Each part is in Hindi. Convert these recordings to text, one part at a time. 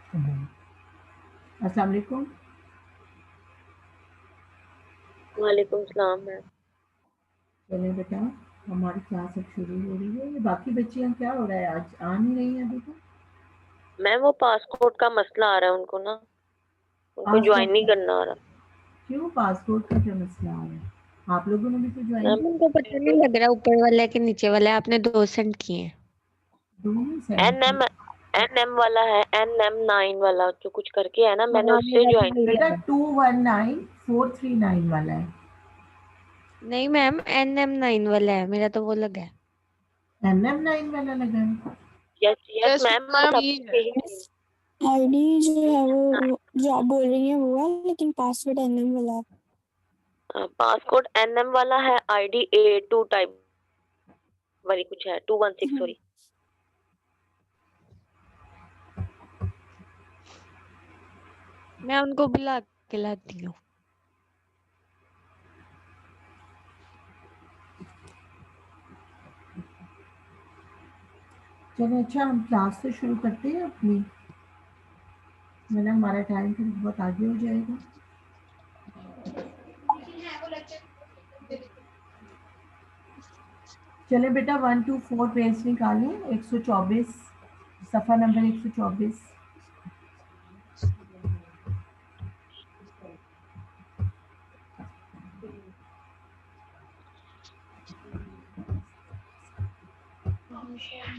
अस्सलाम वालेकुम। वालेकुम सलाम मैम। चलिए बेटा, हमारी क्लास अब शुरू हो रही है। ये बाकी बच्चियां क्या हो रहा है, आज आ नहीं रही हैं अभी तक। मैम वो पासपोर्ट का मसला आ रहा है उनको ना, उनको ज्वाइन पासपोर्ट नहीं का करना आ रहा। क्यों, पासपोर्ट का क्या मसला आ रहा है? आप लोगों ने भी तो ज्वाइन मैम किया। उनको पता नहीं लग रहा ऊपर वाला है कि नीचे वाला है, आपने 2 सेंड किए हैं। दोनों सेंड एन किए। एम एन एम वाला है, NM9 वाला जो कुछ करके है ना, मैंने हाँ उससे मेरा तो ज्वाइन वही किया। बेटा है। 219439 वाला है। नहीं मैम, NM9 वाला है मेरा, तो वो लगा है। NM9 वाला लगा है। Yes yes yes ma'am, ma'am सब ये है। यही थी। आईडी जो है वो जो आप बोल रही हैं वो है, लेकिन पासवर्ड एनएम वाला है। पासपोर्ट NM वाला है, ID A2 टाइप वाली कुछ है, 216 हम्म, सॉरी। मैं उनको बुला के लाती हूँ। चलो अच्छा, हम क्लास तो शुरू करते हैं अपनी, वरना हमारा टाइम फिर बहुत आगे हो जाएगा। चले बेटा, 124 पेज निकालें। 124, सफ़ा नंबर 124।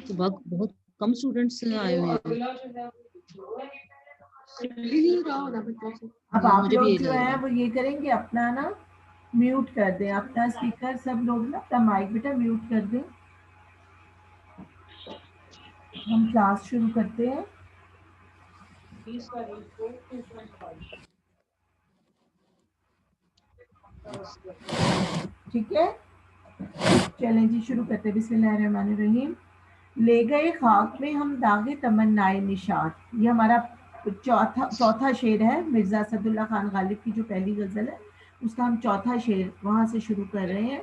तो बहुत कम स्टूडेंट्स आए हुए हैं। अब आप मुझे भी लोग यही जो लग रहा है है। वो ये करेंगे, अपना ना म्यूट कर दें, अपना स्पीकर, सब लोग ना अपना माइक बेटा म्यूट कर दें। हम क्लास शुरू करते हैं। ठीक है, चलें जी, शुरू करते हैं। बिस्मिल्लाहिर्रहमानिर्रहीम। ले गए खाक में हम दागे तमन्नाए निशात, ये हमारा चौथा शेर है। मिर्ज़ा असदुल्ला खान गालिब की जो पहली गज़ल है, उसका हम चौथा शेर वहाँ से शुरू कर रहे हैं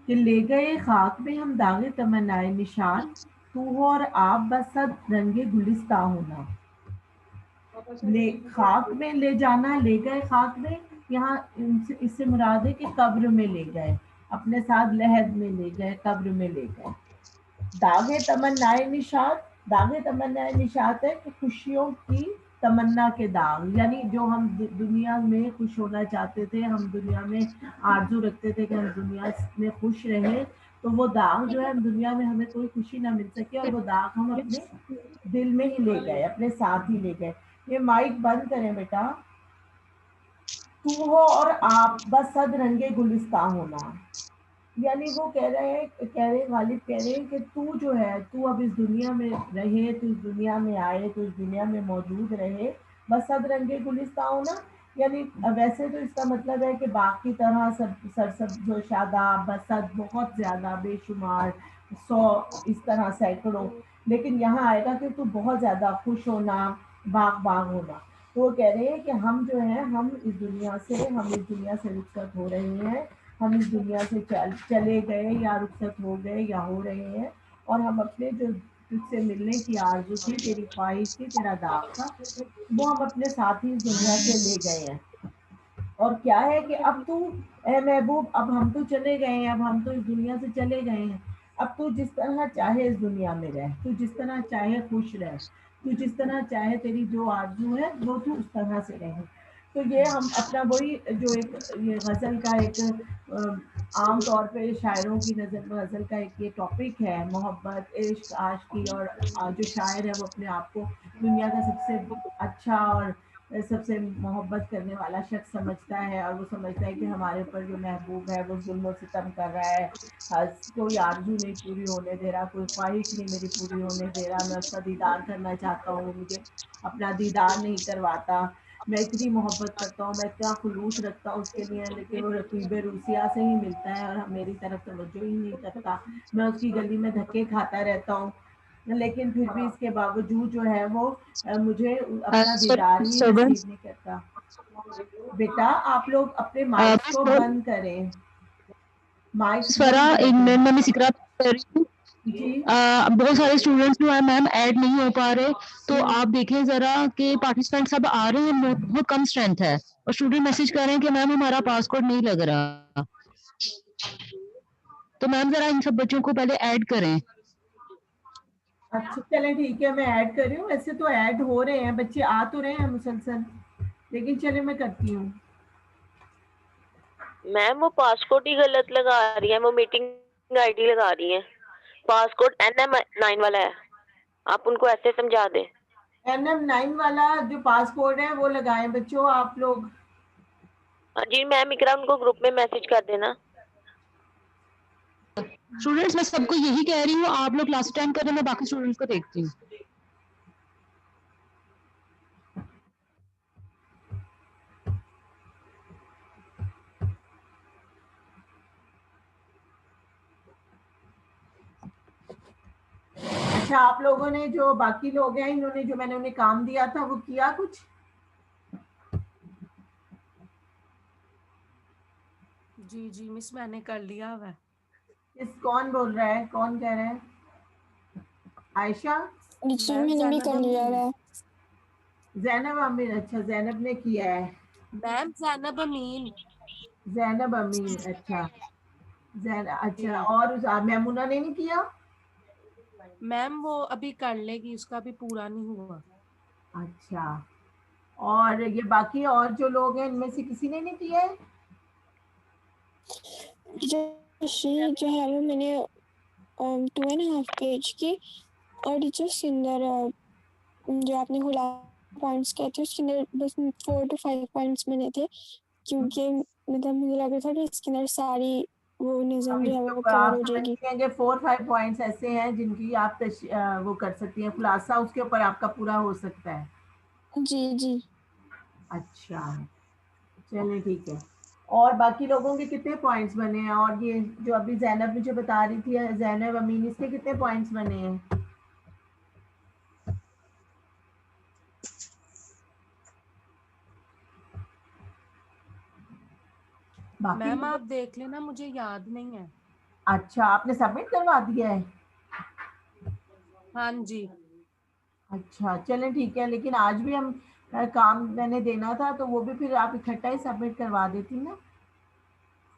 कि ले गए खाक में हम दागे तमन्नाए निशात, तू हो और आप बसद रंगे गुलिस्ता होना। ले खाक में ले जाना, ले गए खाक में, यहाँ इससे मुराद है कि कब्र में ले गए, अपने साथ लहद में ले गए, कब्र में ले गए। दागे तमन्नाए निशात, दागे तमन्नाए निशात है कि खुशियों की तमन्ना के दाग, यानी जो हम दुनिया में खुश होना चाहते थे, हम दुनिया में आरजू रखते थे कि हम दुनिया में खुश रहें, तो वो दाग जो है, हम दुनिया में हमें कोई खुशी ना मिल सके, और वो दाग हम अपने दिल में ही ले गए, अपने साथ ही ले गए। ये माइक बंद करें बेटा। तू हो और आप बस सद रंगे गुलिस्ता होना, यानी वो गालिब कह रहे हैं कि तू जो है, तू अब इस दुनिया में रहे, तू इस दुनिया में आए, तू इस दुनिया में मौजूद रहे, बस सद रंगे गुलिस्ता होना। यानी वैसे तो इसका मतलब है कि बाग की तरह सब सरसब्ज व शादाब, बसत बहुत ज्यादा, बेशुमार, 100, इस तरह सैकड़ों, लेकिन यहाँ आएगा कि तू बहुत ज्यादा खुश होना, बाग बाग होना। तो वो कह रहे हैं कि हम जो है, हम इस दुनिया से रुखसत हो रहे हैं, हम इस दुनिया से चले गए, या रुखसत हो गए, या हो रहे हैं, और हम अपने जो तुझसे मिलने की आरज़ू थी, तेरी ख्वाहिश थी, तेरा दाग था, वो हम अपने साथ ही इस दुनिया से ले गए हैं। और क्या है कि अब तू, ए महबूब, अब हम तो चले गए हैं, अब हम तो इस दुनिया से चले गए हैं, अब तू जिस तरह चाहे इस दुनिया में रह, तू जिस तरह चाहे खुश रह, तू जिस तरह चाहे, तेरी जो आरज़ू है वो तू उस तरह से रहे। तो ये हम अपना वही जो एक ये गज़ल का एक आम तौर पे शायरों की नज़र गज़ल का एक ये टॉपिक है, मोहब्बत, इश्क, आशिकी, और जो शायर है वो अपने आप को दुनिया का सबसे अच्छा और सबसे मोहब्बत करने वाला शख्स समझता है, और वो समझता है कि हमारे ऊपर जो महबूब है वो जुल्म सितम कर रहा है, कोई आरजू नहीं पूरी होने दे रहा, कोई ख्वाहिश नहीं मेरी पूरी होने दे रहा, मैं उसका दीदार करना चाहता हूँ, मुझे अपना दीदार नहीं करवाता, मैं इतनी मोहब्बत करता हूँ, मैं इतना खुलूस रखता हूँ उसके लिए, लेकिन वो रकीब रूसिया से ही मिलता है और मेरी तरफ तवज्जो ही नहीं करता, मैं उसकी गली में धक्के खाता रहता हूँ, लेकिन फिर भी इसके बावजूद जो है वो मुझे अपना दीदार ही स्टूडेंट्स, नसीब नहीं करता। बेटा आप लोग अपने माइक्स को बंद करें, माइक्स स्वरा बंद कर इन दें। मैं मिस इकरा कर रही हूँ। जी बहुत सारे स्टूडेंट्स जो है मैम ऐड नहीं हो पा रहे, तो आप देखें जरा कि पार्टिसिपेंट सब आ रहे हैं, बहुत कम स्ट्रेंथ है, और स्टूडेंट मैसेज कर रहे हैं कि मैम हमारा पासकोड नहीं लग रहा। तो मैम जरा इन सब बच्चों को पहले ऐड करें। अच्छा चलें ठीक है, मैं ऐड कर रही हूँ। वैसे तो ऐड हो रहे हैं, बच्चे आ तो रहे हैं मुसलसल, लेकिन चले मैं करती हूँ। मैम वो पासकोड ही गलत लगा रही है, वो मीटिंग आईडी लगा रही है। पासकोड NM9 वाला है, आप उनको ऐसे समझा दें। NM9 वाला जो पासपोर्ट है वो लगाएं बच्चों आप लोग। हाँ जी मैम, इकरा उनको ग्रुप में मैसेज कर देना। स्टूडेंट्स मैं सबको यही कह रही हूँ, आप लोग क्लास अटेंड करें, मैं बाकी स्टूडेंट्स को देखती हूँ। अच्छा आप लोगों ने, जो बाकी लोग हैं, इन्होंने जो मैंने उन्हें काम दिया था वो किया कुछ? जी जी मिस, मैंने कर लिया हुआ है। कौन बोल रहा है, कौन कह रहा है? आयशा? जी मैम मैंने भी जैनब कर लिया अमीन। है। जैनब अमीन, अच्छा जैनब ने किया है। मैम जैनब अमीन। जैनब अमीन, अच्छा अच्छा, जी और मैमुना ने नहीं किया? मैम वो अभी कर लेगी, उसका भी पूरा नहीं हुआ। अच्छा, और ये बाकी और जो लोग हैं इनमें से किसी ने नहीं किया है? टीचर जो है वो मैंने 2.5 पेज की, और टीचर उसके अंदर जो आपने खुला पॉइंट्स कहे थे उसके अंदर बस 4 to 5 पॉइंट्स बने थे, क्योंकि मतलब मुझे लग रहा था कि इसके अंदर सारी वो निज़म अब जो है इसके वो ऊपर कवर आप हो जाएगी। समझते हैं कि 4-5 पॉइंट्स ऐसे हैं जिनकी आप वो कर सकती हैं, खुलासा उसके ऊपर आपका पूरा हो सकता है। जी जी। अच्छा चलिए ठीक है। और बाकी लोगों के कितने पॉइंट्स बने हैं? और ये जो अभी जैनब मुझे बता रही थी, जैनब अमीन, इसके कितने पॉइंट्स बने हैं? बाकी मैम लोगों, आप देख लेना, मुझे याद नहीं है। अच्छा आपने सबमिट करवा दिया है? हाँ जी। अच्छा चलें ठीक है, लेकिन आज भी हम काम मैंने देना था, तो वो भी फिर आप इकट्ठा ही सबमिट करवा देती ना।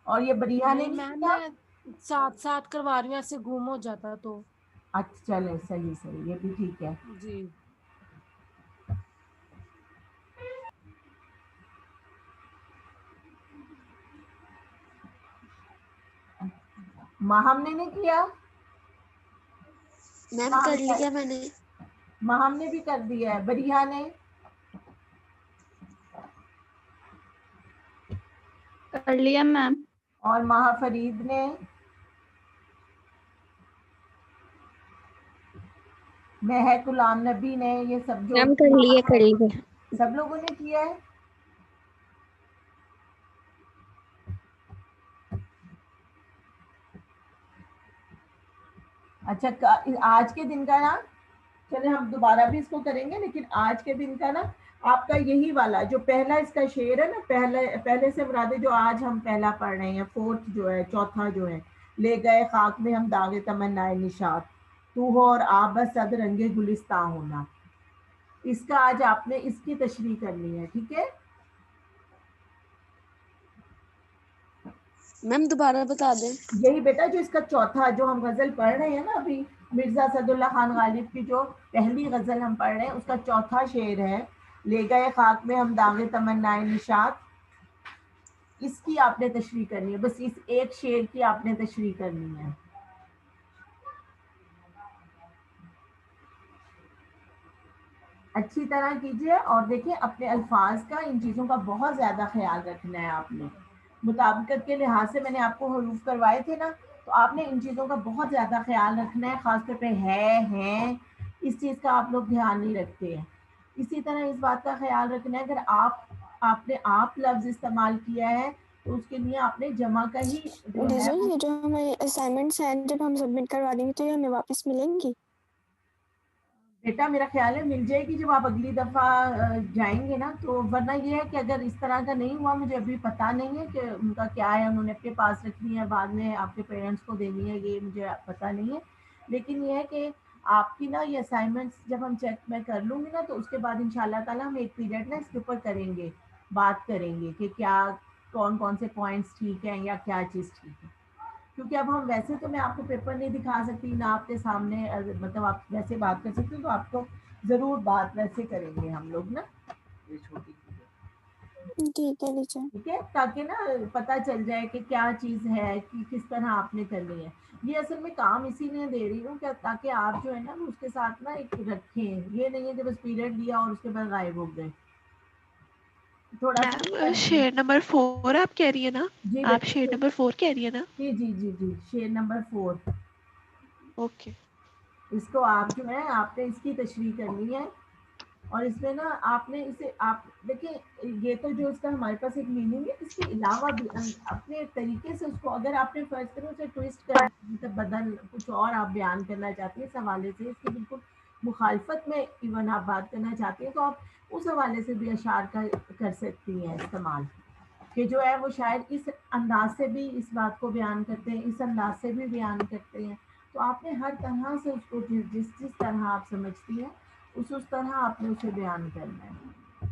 और ये बरिया ने नहीं नहीं मैम, किया? मैं साथ साथ करवा रही हूँ, ऐसे गुम हो जाता तो। अच्छा चले, सही सही, ये भी ठीक है। जी माहम ने नहीं किया? मैम माहम कर लिया मैंने। माहम ने भी कर दिया है। बरिया ने? कर लिया मैम। और माहा फरीद ने? महक गुलाम नबी ने? ये सब जो मैम कर लिए कर लिए। सब लोगों ने किया है। अच्छा आज के दिन का ना, चले हम दोबारा भी इसको करेंगे, लेकिन आज के दिन का ना आपका यही वाला जो पहला इसका शेर है ना, पहले से मुरादे जो आज हम पहला पढ़ रहे हैं, फोर्थ जो है, चौथा जो है, ले गए खाक में हम दागे तमन्नाए निशात, तू हो और आप बस सद रंगे गुलिस्ता होना, इसका आज आपने इसकी तशरीह करनी है, ठीक है? मैम दोबारा बता दें। यही बेटा जो इसका चौथा, जो हम गजल पढ़ रहे हैं ना अभी, मिर्जा सदुल्ला खान गालिब की जो पहली गजल हम पढ़ रहे हैं, उसका चौथा शेर है, ले गए खाक में हम दागे तमन्नाए निशात, इसकी आपने तशरीह करनी है, बस इस एक शेर की आपने तशरीह करनी है। अच्छी तरह कीजिए, और देखिए अपने अल्फाज का, इन चीज़ों का बहुत ज़्यादा ख्याल रखना है आपने। मुताबिकत के लिहाज से मैंने आपको हरूफ करवाए थे ना, तो आपने इन चीज़ों का बहुत ज़्यादा ख्याल रखना है, ख़ासतौर पे है, इस चीज़ का आप लोग ध्यान नहीं रखते हैं। इसी तरह इस बात का ख्याल रखना है, अगर आपने आप लफ्ज़ इस्तेमाल किया है, तो उसके लिए आपने जमा का ही जो है। ये जो हमारे असाइनमेंट्स हैं जब हम सबमिट करवा देंगे तो ये हमें वापस मिलेंगी? बेटा मेरा ख्याल है मिल जाएगी जब आप अगली दफ़ा जाएंगे ना, तो वरना ये है कि अगर इस तरह का नहीं हुआ, मुझे अभी पता नहीं है कि उनका क्या है, उन्होंने अपने पास रखनी है, बाद में आपके पेरेंट्स को देनी है, ये मुझे पता नहीं है, लेकिन ये है कि आपकी ना ये असाइनमेंट्स जब हम चेक मैं कर लूँगी ना, तो उसके बाद इंशाल्लाह ताला हम एक पीरियड ना इसके ऊपर करेंगे, बात करेंगे कि क्या कौन-कौन से पॉइंट्स ठीक हैं या क्या चीज़ ठीक है। क्योंकि अब हम वैसे तो मैं आपको पेपर नहीं दिखा सकती, ना आपके सामने मतलब आप वैसे बात कर सकते हो, तो आपको ज़रूर बात वैसे करेंगे हम लोग ना। ये छोटी चीज़ है। ठीक है टीचर। ठीक है, ताकि ना पता चल जाए कि क्या चीज़ है कि किस तरह आपने करनी है। ये असल में काम इसीलिए दे रही हूँ क्या, ताकि आप जो है ना उसके साथ ना एक रखें। ये नहीं है कि बस पीरियड लिया और उसके बाद गायब हो गए। थोड़ा सा मैम शेयर नंबर 4 आप कह रही है ना? जी आप बेटा, शेयर नंबर 4 कह रही है ना? जी जी जी जी, शेर नंबर 4। ओके। इसको आप जो है आपने इसकी तशरीह करनी है, और इसमें ना आपने इसे आप देखिए, ये तो जो इसका हमारे पास एक मीनिंग है, इसके अलावा भी अपने तरीके से उसको अगर आपने फर्ज करो उसे ट्विस्ट कर, मतलब बदल कुछ और आप बयान करना चाहती हैं इस हवाले से, इसकी बिल्कुल मुखालफत में इवन आप बात करना चाहती हैं, तो आप उस हवाले से भी अशार का कर सकती हैं इस्तेमाल, कि जो है वो शायद इस अंदाज से भी इस बात को बयान करते हैं, इस अंदाज से भी बयान करते हैं। तो आपने हर तरह से उसको जिस जिस तरह आप समझती हैं उस तरह आपने उसे बयान करना है,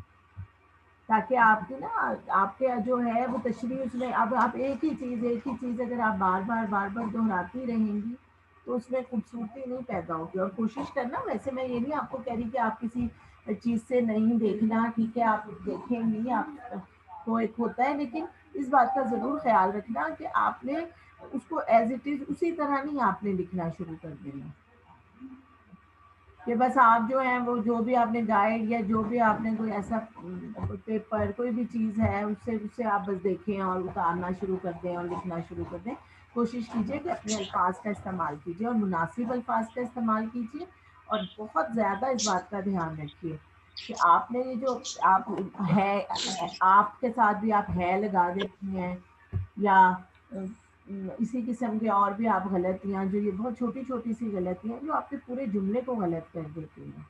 ताकि आपकी ना आपके जो है वो तशरीह उसमें, अब आप एक ही चीज़ अगर आप बार बार दोहराती रहेंगी तो उसमें खूबसूरती नहीं पैदा होगी। और कोशिश करना, वैसे मैं ये नहीं आपको कह रही कि आप किसी चीज़ से नहीं देखना, ठीक है आप देखेंगी, आपको एक होता है, लेकिन इस बात का ज़रूर ख्याल रखना कि आपने उसको एज इट इज़ उसी तरह नहीं आपने लिखना शुरू कर देना, कि बस आप जो हैं वो जो भी आपने गाइड या जो भी आपने कोई ऐसा पेपर कोई भी चीज़ है उससे उससे आप बस देखें और उतारना शुरू कर दें और लिखना शुरू कर दें। कोशिश कीजिए कि अपने अल्फाज का इस्तेमाल कीजिए और मुनासिब अल्फाज का इस्तेमाल कीजिए, और बहुत ज़्यादा इस बात का ध्यान रखिए कि आपने ये जो आप है, आपके साथ भी आप है लगा देती हैं, या इसी किस्म के और भी आप गलतियाँ, जो ये बहुत छोटी-छोटी सी गलतियाँ जो आपके पूरे जुमले को गलत कर देती हैं।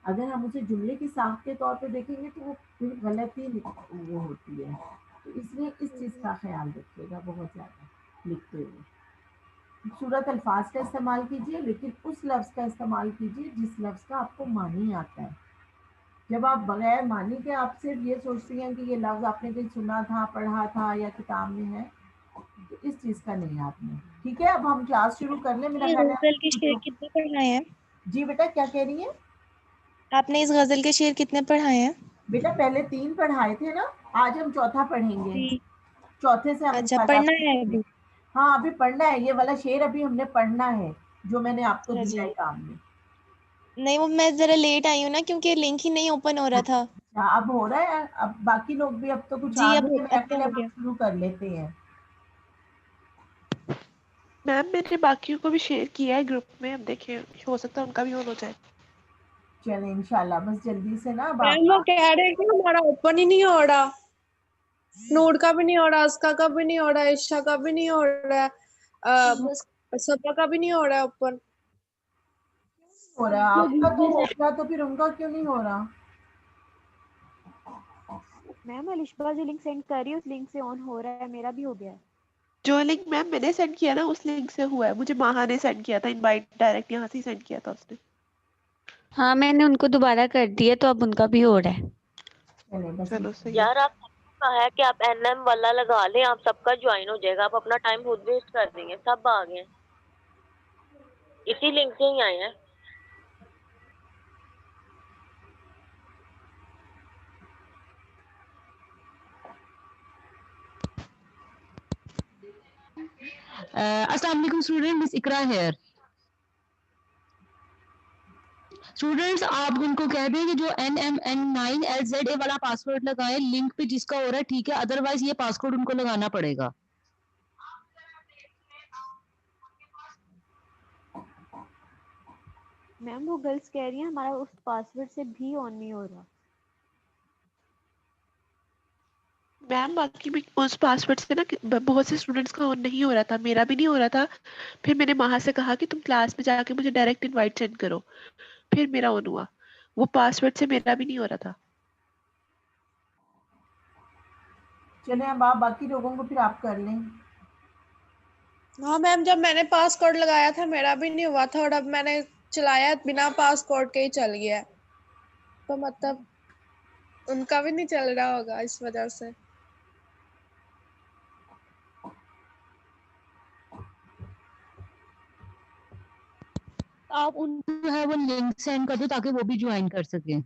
अगर हम उसे जुमले की साख के तौर पे देखेंगे तो वो फिर गलत ही वो होती है। तो इसलिए इस चीज़ का ख़्याल रखिएगा बहुत ज़्यादा लिखते हुए। खूबसूरत अल्फाज का इस्तेमाल कीजिए, लेकिन उस लफ्ज़ का इस्तेमाल कीजिए जिस लफ्ज़ का आपको मानी आता है। जब आप बगैर मानी के आप सिर्फ ये सोचती हैं कि ये लफ्ज़ आपने कहीं सुना था, पढ़ा था या किताब में है, तो इस चीज़ का नहीं आपने। ठीक है, अब हम क्लास शुरू कर लें, मेरा ये ख्याल गजल के शेर है। कितने पढ़ाए हैं? जी बेटा, क्या कह रही हैं? आपने इस गजल के शेर कितने पढ़ाए हैं? बेटा पहले 3 पढ़ाए थे ना, आज हम चौथा पढ़ेंगे। जी। चौथे से हम अच्छा, इंशाल्लाह पढ़ना है अभी? हाँ, अभी पढ़ना है, ये वाला शेर अभी हमने पढ़ना है, जो मैंने आपको अच्छा दिया जी। है काम में। नहीं, वो मैं जरा लेट आई हूँ ना, क्योंकि लिंक ही नहीं ओपन हो रहा था। अच्छा, अब हो रहा है, अब बाकी लोग भी अब तो कुछ जी, आ अब गए हैं, मेरा अब तो ख्याल है हो अब गया। हम शुरू कर लेते हैं। मैम मैंने बाकियों को भी शेयर किया है ग्रुप में, अब देखिए हो सकता है उनका भी ऑन हो जाए। चलें इंशाल्लाह, बस जल्दी से ना अब मैम वो आप कह रहे हैं कि हमारा ओपन ही नहीं हो रहा, नूर का भी नहीं हो रहा, उसका का भी नहीं हो रहा, ईशा का भी नहीं हो रहा, सपा का भी नहीं हो रहा है ओपन। हो रहा, आपका तो होगा तो फिर उनका क्यों नहीं हो रहा? मैम अलिशबा जो लिंक सेंड कर रही है उस लिंक से ऑन हो रहा है, मेरा भी हो गया है। जो लिंक मैम मैंने सेंड किया ना उस लिंक से हुआ है, मुझे माहा ने सेंड किया था इनवाइट, डायरेक्ट यहाँ से ही सेंड किया था उसने। हाँ, मैंने उनको दोबारा कर दिया तो अब उनका भी हो रहा है। चलें बस चलो सही है। यार आप सबका है कि आप एनएम वाला लगा लें, आप सबका ज्वाइन हो जाएगा, आप अपना टाइम खुद वेस्ट कर देंगे, सब आ गए हैं, इसी लिंक से ही आए हैं। अस्सलाम वालेकुम student, miss Iqra here. Students आप उनको कह दें कि जो NMN9LZA वाला पासवर्ड लगाएं लिंक पे जिसका हो रहा है, ठीक है, अदरवाइज ये पासवर्ड उनको लगाना पड़ेगा। मैम वो गर्ल्स कह रही हैं हमारा उस पासवर्ड से भी ऑन नहीं हो रहा। मैम बाकी भी उस पासवर्ड से ना बहुत से स्टूडेंट्स का ऑन नहीं हो रहा था, मेरा भी नहीं हो रहा था। फिर मैंने माहा से कहा कि तुम क्लास में जाके मुझे डायरेक्ट इनवाइट सेंड करो, फिर मेरा ऑन हुआ। वो पासवर्ड से मेरा भी नहीं हो रहा था। चलें अब आप बाकी लोगों को फिर आप कर लें। हाँ मैम, जब मैंने पासकोड लगाया था मेरा भी नहीं हुआ था, और अब मैंने चलाया बिना पासकोड के ही चल गया है। तो मतलब उनका भी नहीं चल रहा होगा इस वजह से। आप उनको जो है वो लिंक सेंड कर दो ताकि वो भी ज्वाइन कर सके।